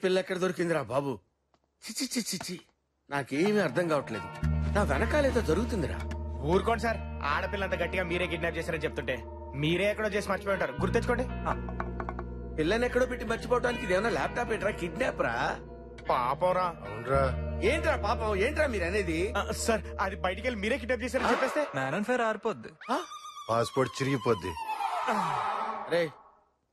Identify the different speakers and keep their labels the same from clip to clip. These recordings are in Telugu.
Speaker 1: పిల్ల ఎక్కడ దొరికిందిరా బాబు? చిచి చిచి చి, నాకేమీ అర్థం కావట్లేదు. నా వెనకాలేదో జరుగుతుందిరా.
Speaker 2: ఊరుకోండి సార్, ఆడపిల్ల అంత గట్టిగా మీరే కిడ్నాప్ చేశారని చెప్తుంటే మీరే ఎక్కడో చేసి మర్చిపోయి ఉంటారు. గుర్తెచ్చుకోండి.
Speaker 1: పిల్లని ఎక్కడో పెట్టి మర్చిపోవడానికి ఇదేమన్నా ల్యాప్టాప్ ఏంట్రా? కిడ్నాప్ రా.
Speaker 2: పాపరా.
Speaker 3: అవునరా.
Speaker 1: ఏంట్రా పాపం? ఏంట్రా మీరు అనేది?
Speaker 2: సార్ అది బయటికి వెళ్ళి మీరే కిడ్నాప్ చేశారని చెప్పేస్తే
Speaker 4: మ్యాన్ అండ్ ఫైర్ ఆరిపోద్ది.
Speaker 3: పాస్పోర్ట్ చిరిగిపోద్ది.
Speaker 1: రే,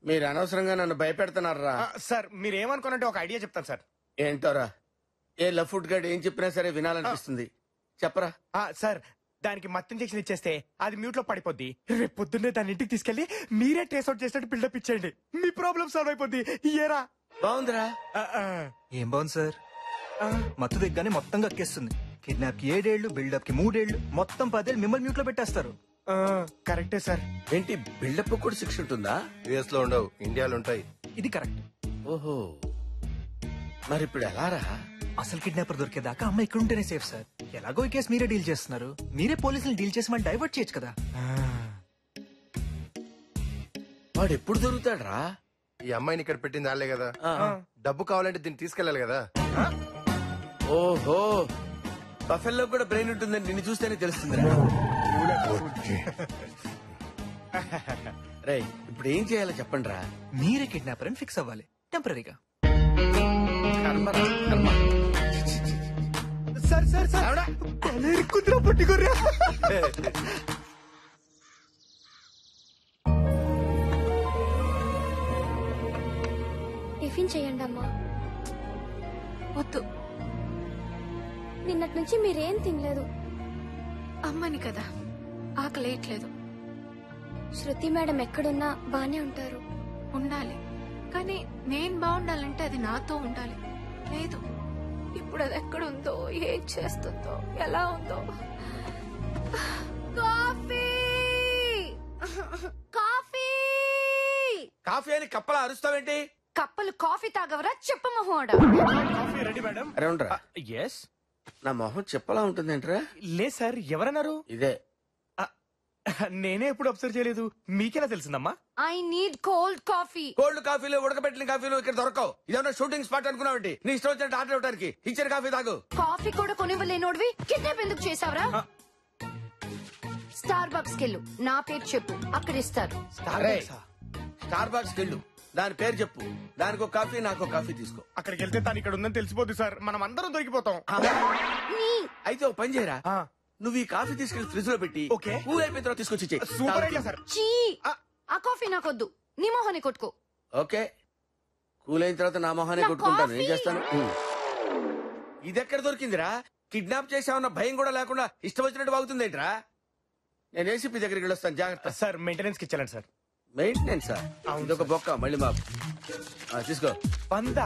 Speaker 1: మీరు అనవసరంగా నన్ను భయపెడుతున్నారా?
Speaker 2: సార్ మీరేమనుకోనంటే ఒక ఐడియా చెప్తాను సార్.
Speaker 1: ఏంటోరా? ఏ లఫ్ట్ గడ్ ఏం చెప్పినా సరే వినాలనిపిస్తుంది. చెప్పరా.
Speaker 2: సార్ దానికి మత్తు ఇంజెక్షన్ ఇచ్చేస్తే అది మ్యూట్ లో పడిపోద్ది. రేపు పొద్దున్నే దాని ఇంటికి తీసుకెళ్లి మీరే ట్రేస్ అవుట్ చేసినట్టు బిల్డప్ ఇచ్చేయండి. మీ ప్రాబ్లం సాల్వ్ అయిపోద్ది. ఏరా?
Speaker 1: బాగుందిరా.
Speaker 4: ఏం బాగుంది సార్, మత్తు దిగ్గానే మొత్తం కక్కేస్తుంది. కిడ్నాప్ కి 7 ఏళ్లు, బిల్డప్ కి 3 ఏళ్లు, మొత్తం 10 ఏళ్ళు మిమ్మల్ని మ్యూట్ లో పెట్టేస్తారు.
Speaker 2: కరెక్టే సార్.
Speaker 1: ఏంటి బిల్డప్ కూడా శిక్ష ఉంటుందా?
Speaker 3: యుఎస్ లో ఉండవు, ఇండియాలో ఉంటాయి.
Speaker 4: ఇది కరెక్ట్.
Speaker 1: ఓహో, మరి ఇప్పుడు ఎలారా?
Speaker 4: అసలు కిడ్నాపర్ దొరికేదాకా అమ్మ ఇక్కడ ఉంటేనే సేఫ్ సార్. ఎలాగో ఈ కేసు మీరే డీల్ చేస్తున్నారు, మీరే పోలీసులు డీల్ చేసి మనం డైవర్ట్ చేయొచ్చు కదా.
Speaker 1: వాడు ఎప్పుడు దొరుకుతాడ్రా?
Speaker 3: ఈ అమ్మాయిని ఇక్కడ పెట్టింది వాళ్ళే కదా. డబ్బు కావాలంటే దీన్ని తీసుకెళ్లాలి కదా.
Speaker 1: ఓహో, బఫెల్లో కూడా బ్రెయిన్ ఉంటుందని నిన్ను చూస్తేనే తెలుస్తుంది. రే, ఇప్పుడు ఏం చేయాలో చెప్పండి రా.
Speaker 4: మీరే కిడ్నాపర్ అని ఫిక్స్ అవ్వాలి టెంపరీగా.
Speaker 2: సార్ సార్ సార్ కుదిరా పట్టుకోర్రా.
Speaker 5: టిఫిన్ చేయండి అమ్మా. వద్దు, నిన్నటి నుంచి మీరేం తినలేదు.
Speaker 6: అమ్మని కదా, ఆకలేయట్లేదు.
Speaker 5: శృతి మేడం ఎక్కడున్నా బానే ఉంటారు.
Speaker 6: ఉండాలి, కానీ నేను బాగుండాలంటే అది నాతో ఉండాలి. లేదు, ఇప్పుడు అది ఎక్కడుందో, ఏం చేస్తుందో, ఎలా ఉందో. కాఫీ కాఫీ
Speaker 1: కాఫీ అని కప్పలా అరుస్తావేంటి?
Speaker 6: కప్పలు కాఫీ తాగవరా? చెప్పు మొహోడా.
Speaker 2: Coffee ready madam.
Speaker 1: అరే ఉండరా.
Speaker 2: ఎస్.
Speaker 1: నా మొహం చెప్పలా ఉంటుందేంట్రా?
Speaker 2: లేదు సార్, ఎవరన్నారు?
Speaker 1: ఇదే.
Speaker 2: నేనే ఎప్పుడు అబ్జర్వ్ చేయలేదు, మీకెలా తెలిసిందమ్మా?
Speaker 6: I need cold coffee.
Speaker 1: Cold కాఫీలు, ఉడకబెట్టిన కాఫీలు ఇక్కడ దొరకవు. ఇదేమన్నా షూటింగ్ స్పాట్ అనుకున్నావంటి? నీ ఇష్టం వచ్చినట్టు ఆర్డర్ ఇవ్వడానికి. ఇచ్చిన కాఫీ తాగు.
Speaker 6: కాఫీ కూడా కొనివ్వలేనోడివి కిడ్నాప్ ఎందుకు చేసావరా? స్టార్ బాక్స్ కెళ్ళు, నా పేరు చెప్పు, అక్కడ ఇస్తారు.
Speaker 1: స్టార్ బాక్స్ వెళ్ళు, దాని పేరు చెప్పు, దానికి ఒక కాఫీ, నాకు ఒక కాఫీ తీసుకో.
Speaker 2: అక్కడికి వెళ్తే తను ఇక్కడ ఉందని తెలిసిపోద్ది సార్, మనం అందరం దొరికిపోతాం.
Speaker 1: అయితే ఒక పని చేయరా, నువ్వు ఈ కాఫీ తీసుకెళ్లి ఫ్రిడ్జ్ లో పెట్టి కూల్ అయిపోయిన తర్వాత తీసుకొచ్చి
Speaker 2: సూపర్ ఐడియా సార్.
Speaker 6: ఆ కాఫీ నాకొద్దు, నీ మొహాన్ని కొట్టుకో.
Speaker 1: ఓకే, కూల్ అయిన తర్వాత నా మొహాన్ని కొట్టుకుంటాను. ఏం చేస్తాను? ఇది ఎక్కడ దొరికిందిరా? కిడ్నాప్ చేసామన్న భయం కూడా లేకుండా ఇష్టం వచ్చినట్టు బాగుతుంది ఏంట్రా? నేను ఏసీపీ దగ్గరికి వెళ్ళొస్తాను, జాగ్రత్త.
Speaker 2: సార్ మెయింటెనెన్స్ కి ఇచ్చాను సార్.
Speaker 1: మెయింటెనెన్స్? ఇదొక బొక్క, మళ్ళీ మాకు తీసుకో.
Speaker 2: పందా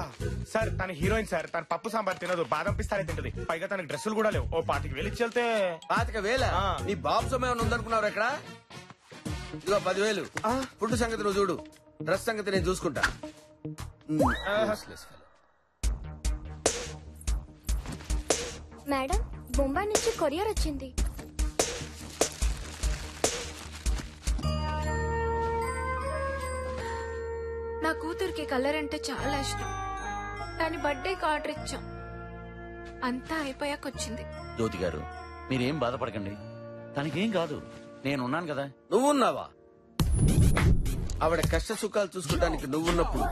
Speaker 2: సార్, తన హీరోయిన్ సార్, తన పప్పు సాంబార్ తినదు, బాదం పిస్తానే తింటది, పైగా తనకి డ్రెస్సులు కూడా లేవు. ఓ 25,000 ఇచ్చి వెళ్తే.
Speaker 1: 25,000? నీ బాబు సమయం ఉందనుకున్నావు ఎక్కడ? ఇదిగో 10,000. ఫుడ్ సంగతి నువ్వు చూడు, డ్రెస్ సంగతి నేను చూసుకుంటా.
Speaker 5: మేడం, బొంబాయి నుంచి కొరియర్ వచ్చింది.
Speaker 6: నా కూతురికి కలర్ అంటే చాలా ఇష్టం. దాని బర్త్డేకి ఆర్డర్ ఇచ్చాం, అంతా అయిపోయాక వచ్చింది.
Speaker 7: జ్యోతి గారు, మీరేం బాధపడకండి, తనకేం కాదు, నేనున్నాను కదా.
Speaker 1: నువ్వున్నావా? ఆవిడ కష్ట సుఖాలు చూసుకోవడానికి నువ్వున్నప్పుడు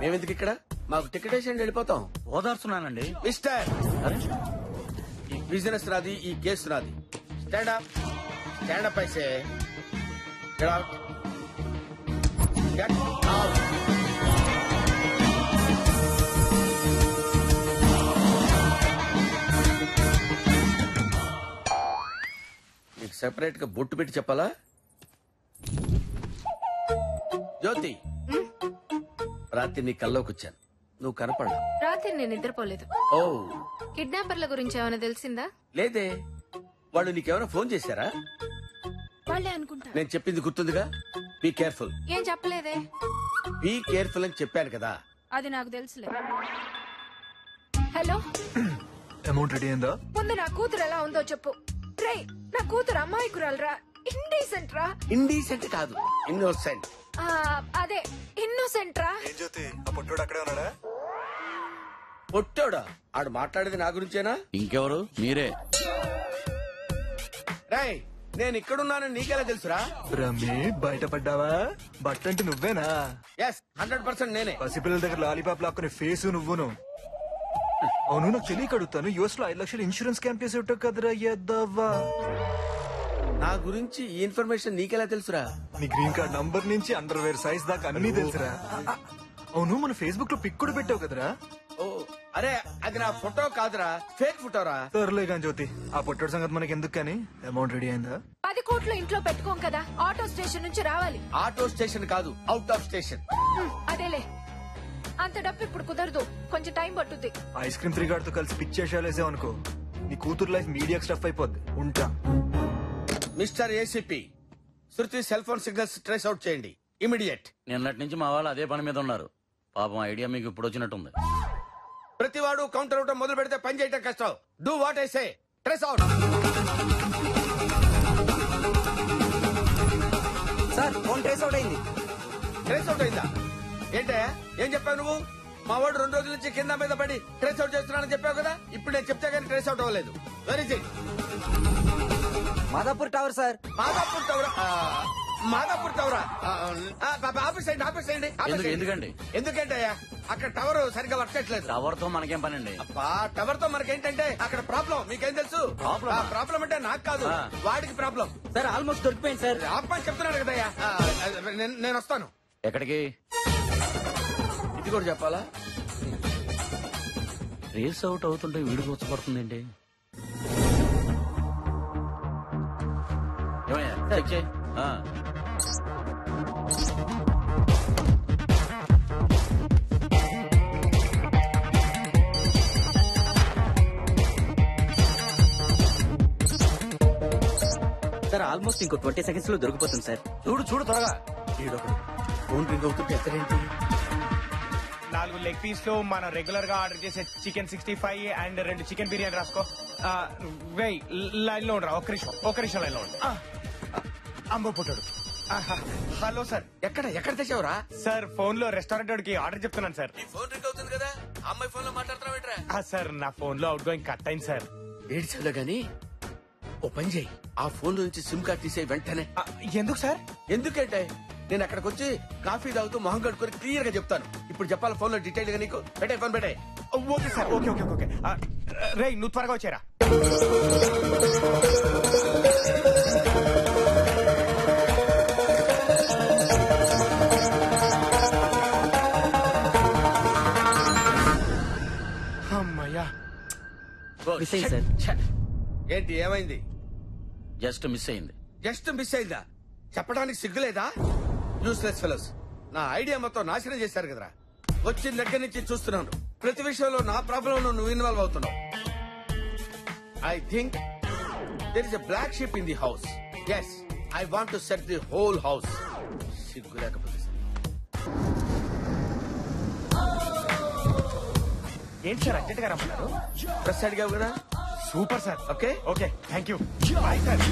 Speaker 1: మేమెందుకు ఇక్కడ? మాకు టికెట్ వేసి వెళ్ళిపోతాం.
Speaker 7: ఓదార్చున్నానండి.
Speaker 1: మిస్టర్, ఈ బిజినెస్ నాది, ఈ కేసు నాది. స్టాండ్ అప్, స్టాండ్ అప్ అయితే. Get out, get out. నీకు సెపరేట్ గా బొట్టు పెట్టి చెప్పాలా? జ్యోతి, రాత్రి నీ కల్లోకి వచ్చాను, నువ్వు కనపడా.
Speaker 6: రాత్రి నేను నిద్రపోలేదు.
Speaker 1: ఓ,
Speaker 6: కిడ్నాపర్ల గురించి ఏమైనా తెలిసిందా?
Speaker 1: లేదే. వాళ్ళు నీకేమైనా ఫోన్ చేశారా?
Speaker 6: వాళ్ళే అనుకుంటా.
Speaker 1: నేను చెప్పింది గుర్తుందిగా, బీ కేర్ఫుల్.
Speaker 6: ఏం చెప్పలేదే.
Speaker 1: బీ కేర్ఫుల్ అని చెప్పాను కదా.
Speaker 6: అది నాకు తెలుసులే. హలో,
Speaker 4: అమౌంట్ రెడీ అయిందా?
Speaker 6: ముందు నా కూతురు ఎలా ఉందో చెప్పు. రే, నా కూతురు అమ్మాయికురాలరా, ఇండీసెంట్ రా.
Speaker 1: ఇండీసెంట్ కాదు, ఇన్నోసెంట్.
Speaker 6: అదే ఇన్నోసెంట్ రా.
Speaker 4: ఏం జ్యోతి, ఆ పుట్టోడు అక్కడే ఉన్నాడా?
Speaker 1: పొట్టోడా ఆడు మాట్లాడేది నా గురించేనా?
Speaker 7: ఇంకెవరు? మీరే.
Speaker 1: రాయ్ నేను ఇక్కడున్నానని నీకెలా తెలుసురా?
Speaker 4: రమ్మి బయటపడ్డావా? బట్ట అంటే నువ్వేనా?
Speaker 1: ఎస్ 100% నేనే.
Speaker 4: పసిపిల్లల దగ్గర లాలీపాప్ లాక్కునే ఫేసు నువ్వును. అవును, నాకు తెలియక అడుగుతాను. యుఎస్ లో 5 లక్షలు ఇన్సూరెన్స్ క్యాంప్ చేసి ఉంటావు కదరా ఎద్దవ్వా.
Speaker 1: నా గురించి ఈ ఇన్ఫర్మేషన్ నీకెలా తెలుసురా?
Speaker 4: నీ గ్రీన్ కార్డ్ నంబర్ నుంచి అండర్వేర్ సైజ్ దాకా అన్ని తెలుసురా. అవును, మన ఫేస్బుక్ లో పిక్ కూడా పెట్టావు కదరా?
Speaker 1: ఓ అరే అది నా ఫోటో కాదురా, ఫేక్ ఫోటోరా.
Speaker 4: సర్లే కానీ జ్యోతి, ఆ పొట్టడు సంగతి మనకి ఎందుకు కానీ. అమౌంట్ రెడీ అయిందా?
Speaker 6: 10 కోట్లు ఇంట్లో పెట్టుకోం కదా, ఆటో స్టేషన్ నుంచి రావాలి.
Speaker 1: ఆటో స్టేషన్ కాదు, అవుట్ ఆఫ్ స్టేషన్.
Speaker 6: అదేలే, అంత డబ్బు ఇప్పుడు కుదరదు, కొంచెం టైం పట్టుద్ది.
Speaker 4: ఐస్ క్రీమ్ త్రిగాడ్ తో కలిసి పిక్ చేసేసావు అనుకో, నీ కూతురు లైఫ్ మీడియా స్టఫ్ అయిపోద్ది. ఉంటా.
Speaker 1: Mister ACP, Shruti cell phone signals trace out చేయండి ఇమిడియట్.
Speaker 7: నిన్నటి నుంచి మా వాళ్ళు అదే పని మీద ఉన్నారు. పాపం ఐడియా మీకు ఇప్పుడు వచ్చినట్టుంది.
Speaker 1: ప్రతివాడు కౌంటర్ అవటం మొదలు పెడితే పని చేయటం కష్టం. Do what I say, trace out.
Speaker 8: Sir phone trace out అయింది.
Speaker 1: ట్రేస్ అవుట్ అయిందా? ఏంటే ఏం చెప్పావు నువ్వు? మా వాడు 2 రోజుల నుంచి కింద మీద పడి ట్రేస్ అవుట్ చేస్తున్నానని చెప్పావు కదా. ఇప్పుడు నేను చెప్తే కానీ ట్రేస్ అవుట్ అవ్వలేదు. వెరీ జిట్.
Speaker 8: Madhapur tower sir.
Speaker 1: మాదాపూర్ టవరా? మాదాపూర్ టవరా? ఆఫీస్ అయ్యండి, ఆఫీస్ అయ్యండి.
Speaker 7: ఎందుకండి?
Speaker 1: ఎందుకంటే అక్కడ టవర్ సరిగ్గా వర్క్ చేయట్లేదు.
Speaker 7: టవర్ తో మనకేం పని అండి?
Speaker 1: టవర్ తో మనకేంటంటే అక్కడ ప్రాబ్లం. మీకేం తెలుసు? ప్రాబ్లం అంటే నాకు కాదు, వాడికి ప్రాబ్లం.
Speaker 8: సార్ ఆల్మోస్ట్ దొరికిపోయింది సార్.
Speaker 1: ఆపమని చెప్తున్నాడు కదయ్యా. నేను వస్తాను.
Speaker 7: ఎక్కడికి?
Speaker 1: ఇది కూడా చెప్పాలా?
Speaker 7: రేస్ అవుట్ అవుతుంటే వీడికి వచ్చపడుతుందేంటి? ఏమయ్యా, చెక్ చేయి.
Speaker 8: సార్ ఆల్మోస్ట్ ఇంకో 20 సెకండ్స్ లో దొరికిపోతుంది సార్.
Speaker 7: చూడు చూడు త్వరగా.
Speaker 1: ఫోన్ రింగ్ అవుతుంటే ఎత్తరేంటి?
Speaker 2: 4 లెగ్ పీస్ లో మనం రెగ్యులర్ గా ఆర్డర్ చేసే చికెన్ 65 అండ్ 2 చికెన్ బిర్యానీ రాసుకో. వెయ్ లైన్ లో ఉండరా, ఒక్క నిమిషం లైన్ లో ఉండు. అమ్మ పుట్టాడు. Hello sir.
Speaker 1: ఎక్కడ తెచ్చావురా?
Speaker 2: సార్ ఫోన్ లో రెస్టారెంట్ కి ఆర్డర్ చెప్తున్నాను సార్.
Speaker 1: నీ ఫోన్ రింగ్ అవుతుంది కదా, అమ్మాయి ఫోన్ లో మాట్లాడుతున్నావేంట్రా?
Speaker 2: సార్ నా ఫోన్ లో అవుట్ గోయింగ్ కట్ అయింది సార్.
Speaker 1: ఏడ్చాలో గాని ఓ పని చేయి, ఆ ఫోన్ లో నుంచి సిమ్ కార్డ్ తీసే వెంటనే.
Speaker 2: ఎందుకు సార్?
Speaker 1: ఎందుకంటే నేను అక్కడికి వచ్చి కాఫీ తాగుతూ మొహం కడుకొని క్లియర్ గా చెప్తాను. ఇప్పుడు చెప్పాలి ఫోన్ లో డీటెయిల్ గా నీకు. పెట్టే ఫోన్ పెట్టే.
Speaker 2: Okay sir, okay okay okay. రే నువ్వు త్వరగా వచ్చారా. అమ్మయ్యా.
Speaker 8: మిస్ అయింది సార్.
Speaker 1: ఏంటి ఏమైంది?
Speaker 7: జస్ట్ మిస్ అయింది.
Speaker 1: జస్ట్ మిస్ అయిందా? చెప్పడానికి సిగ్గులేదా? యూస్లెస్ ఫెలోస్, నా ఐడియా మొత్తం నాశనం చేశారు కదరా. వచ్చిన దగ్గర నుంచి చూస్తున్నాను, ప్రతి విషయంలో నా ప్రాబ్లం నువ్వు ఇన్వాల్వ్ అవుతున్నావు. I think there is a black sheep in the house. Yes, I want to set the whole house. సిగ్గు లేకపోతే
Speaker 2: ఏంటి సార్ అర్జెంట్ గా రమ్మన్నారు?
Speaker 1: ప్రెస్ అడిగావు కదా.
Speaker 2: Super sir.
Speaker 1: Okay
Speaker 2: okay thank you. Bye sir.